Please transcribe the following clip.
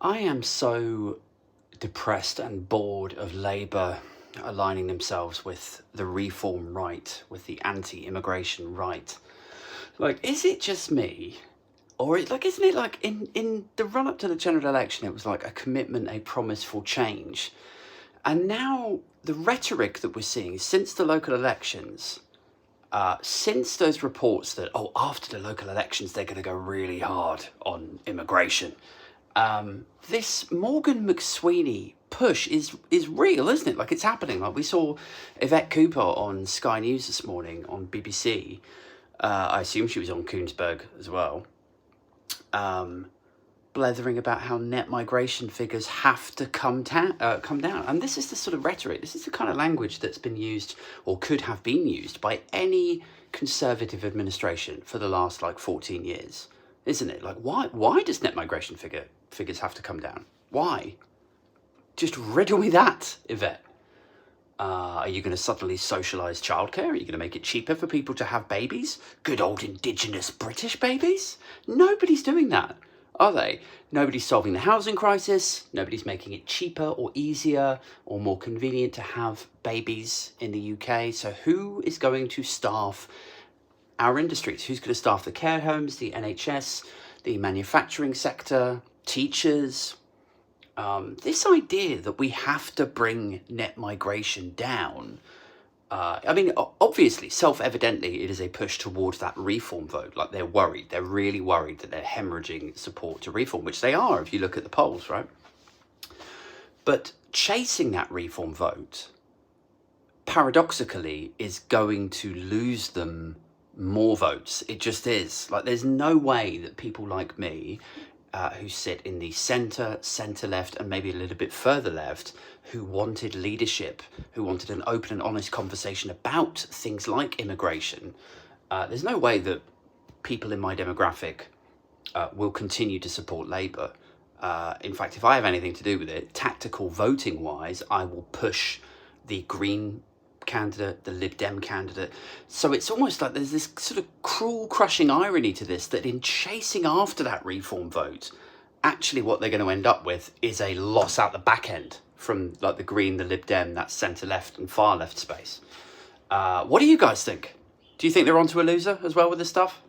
I am so depressed and bored of Labour aligning themselves with the reform right, with the anti-immigration right. Like, is it just me? Or isn't it like in the run up to the general election, it was like a commitment, a promise for change. And now the rhetoric that we're seeing since the local elections, since those reports that, oh, after the local elections, they're going to go really hard on immigration. This Morgan McSweeney push is real, isn't it? Like, it's happening. Like, we saw Yvette Cooper on Sky News this morning on BBC. I assume she was on Koonsberg as well. Blethering about how net migration figures have to come down. And this is the sort of rhetoric, this is the kind of language that's been used or could have been used by any Conservative administration for the last 14 years, isn't it? Like, why does net migration figures have to come down? Why? Just riddle me that, Yvette. Are you going to suddenly socialise childcare? Are you going to make it cheaper for people to have babies? Good old Indigenous British babies? Nobody's doing that, are they? Nobody's solving the housing crisis. Nobody's making it cheaper or easier or more convenient to have babies in the UK. So who is going to staff our industries? Who's going to staff the care homes, the NHS, the manufacturing sector, teachers? This idea that we have to bring net migration down, obviously, self-evidently, it is a push towards that reform vote. Like, they're worried. They're really worried that they're hemorrhaging support to reform, which they are if you look at the polls, right? But chasing that reform vote, paradoxically, is going to lose them more votes. It just is. Like, there's no way that people like me, who sit in the centre left, and maybe a little bit further left, who wanted leadership, who wanted an open and honest conversation about things like immigration, there's no way that people in my demographic will continue to support Labour. In fact, if I have anything to do with it, tactical voting wise, I will push the Green candidate, the Lib Dem candidate. So it's almost like there's this sort of cruel, crushing irony to this, that in chasing after that reform vote, actually what they're going to end up with is a loss out the back end from the Green, the Lib Dem, that centre left and far left space. What do you guys think? Do you think they're onto a loser as well with this stuff?